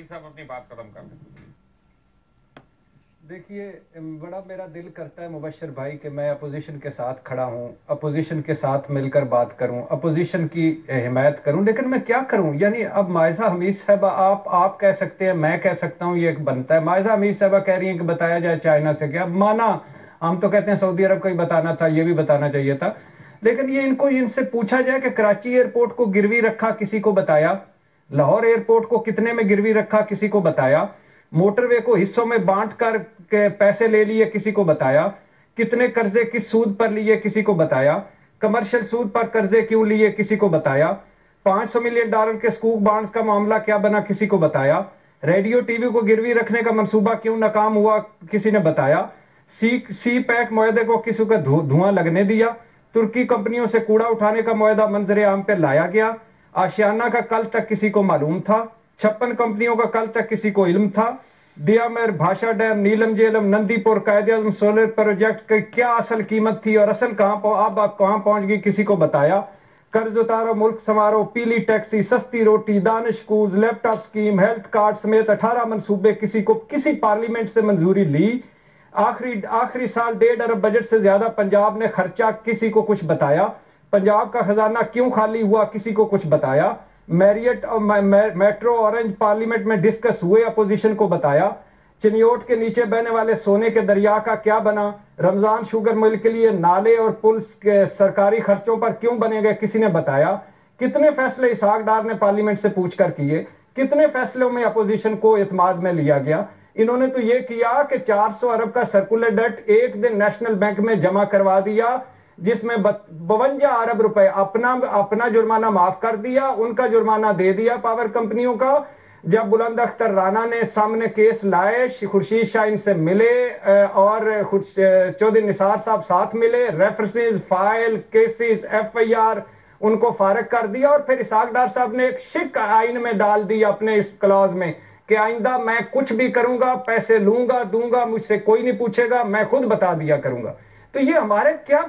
हादी साहब अपनी बात खत्म कर लें। देखिए, बड़ा मेरा दिल करता है मुबश्शिर भाई कि मैं अपोजिशन के साथ खड़ा हूँ, अपोजिशन के साथ मिलकर बात करूँ, अपोजिशन की हिमायत करूँ, लेकिन मैं क्या करूँ? यानी अब मायजा हमीद साहबा, आप कह सकते हैं, मैं कह सकता हूँ, ये एक बनता है। मायजा हमीद साहबा कह रही हैं कि बताया जाए चाइना से क्या, माना हम तो कहते हैं सऊदी अरब को ही बताना था, ये भी बताना चाहिए था, लेकिन ये इनसे पूछा जाए कि कराची एयरपोर्ट को गिरवी रखा, किसी को बताया? लाहौर एयरपोर्ट को कितने में गिरवी रखा, किसी को बताया? मोटरवे को हिस्सों में बांट कर के पैसे ले लिए, किसी को बताया? कितने कर्जे किस सूद पर लिए, किसी को बताया? कमर्शियल सूद पर कर्जे क्यों लिए, किसी को बताया? $500 मिलियन के स्कूक बॉन्ड्स का मामला क्या बना, किसी को बताया? रेडियो टीवी को गिरवी रखने का मंसूबा क्यों नाकाम हुआ, किसी ने बताया? सी पैक मुआहदे को किसी का धुआं लगने दिया? तुर्की कंपनियों से कूड़ा उठाने का मुआहदा मंजरे आम पे लाया गया? आशियाना का कल तक किसी को मालूम था? 56 कंपनियों का कल तक किसी को इल्म था? दियामेर, भाषा डैम, नीलम जेलम, नंदीपुर, कायदे-आज़म सोलर प्रोजेक्ट की क्या असल कीमत थी और असल कहां पहुंच गई, किसी को बताया? कर्ज उतारो, मुल्क संवारो, पीली टैक्सी, सस्ती रोटी, दानिश कूज, लैपटॉप स्कीम, हेल्थ कार्ड समेत 18 मंसूबे किसी पार्लियामेंट से मंजूरी ली? आखिरी साल 1.5 अरब बजट से ज्यादा पंजाब ने खर्चा, किसी को कुछ बताया? पंजाब का खजाना क्यों खाली हुआ, किसी को कुछ बताया? मैरियट और मेट्रो ऑरेंज पार्लियामेंट में डिस्कस हुए, अपोजिशन को बताया? चिनियोट के नीचे बहने वाले सोने के दरिया का क्या बना? रमजान शुगर मिल के लिए नाले और पुल के सरकारी खर्चों पर क्यों बने गए, किसी ने बताया? कितने फैसले इसहाक डार ने पार्लियामेंट से पूछकर किए? कितने फैसलों में अपोजिशन को इत्माद में लिया गया? इन्होंने तो ये किया कि 400 अरब का सर्कुलर डेट एक दिन नेशनल बैंक में जमा करवा दिया, जिसमें 52 अरब रुपए अपना जुर्माना माफ कर दिया, उनका जुर्माना दे दिया पावर कंपनियों का। जब बुलंद अख्तर राना ने सामने केस लाए, खुर्शीद शाहीन से मिले और चौधरी निसार साहब साथ मिले, रेफरेंसेस, फाइल, केसेस, FIR उनको फारग कर दिया और फिर इसहाक डार साहब ने एक शिक आइन में डाल दी अपने इस क्लॉज में कि आइंदा मैं कुछ भी करूंगा, पैसे लूंगा दूंगा, मुझसे कोई नहीं पूछेगा, मैं खुद बता दिया करूंगा। तो ये हमारे क्या,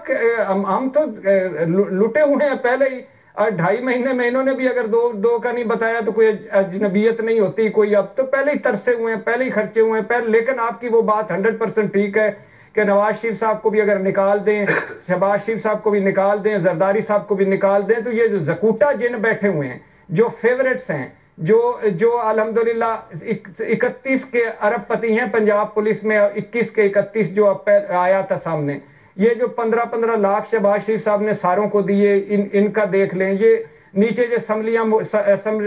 हम तो लुटे हुए हैं पहले ही। 2.5 महीने में इन्होंने भी अगर दो का नहीं बताया तो कोई अजनबियत नहीं होती कोई, अब तो पहले ही तरसे हुए हैं, पहले ही खर्चे हुए हैं पहले। लेकिन आपकी वो बात 100% ठीक है कि नवाज शरीफ साहब को भी अगर निकाल दें, शहबाज शरीफ साहब को भी निकाल दें, जरदारी साहब को भी निकाल दें, तो ये जो जकूटा जिन बैठे हुए हैं, जो फेवरेट्स हैं, जो अल्हम्दुलिल्लाह 31 के अरबपति हैं पंजाब पुलिस में, 21 के 31 जो आया था सामने, ये जो 15-15 लाख शहबाज शरीफ साहब ने सारों को दिए, इनका देख लें। ये नीचे जो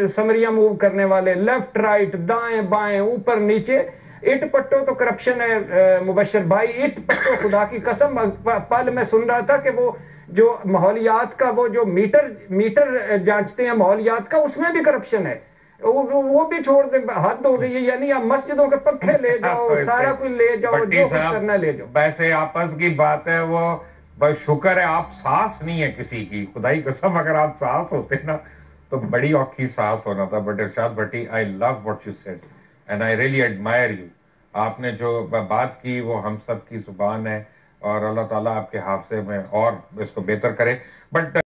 समरिया मूव करने वाले, लेफ्ट राइट, दाएं बाएं, ऊपर नीचे, इट पट्टो तो करप्शन है मुबश्शिर भाई, इट पट्टो, खुदा की कसम। पल मैं सुन रहा था कि वो जो माहौलियात का वो जो मीटर जांचते हैं माहौलियात का, उसमें भी करप्शन है। वो भी छोड़ दे, हद हो गई है। यानी आप मस्जिदों के पक्के ले जाओ, सारा कुछ ले जाओ, जो कुछ करना ले जाओ। वैसे आपस की बात है वो, बस शुक्र है आप सास नहीं है किसी की, खुदाई कसम, अगर आप सास होते ना तो बड़ी औखी सास होना था। But Irshad Bhatti, I love what you said and I really admire you. आपने जो बात की वो हम सब की जुबान है और अल्लाह ताला आपके हाफजे में और इसको बेहतर करे। बट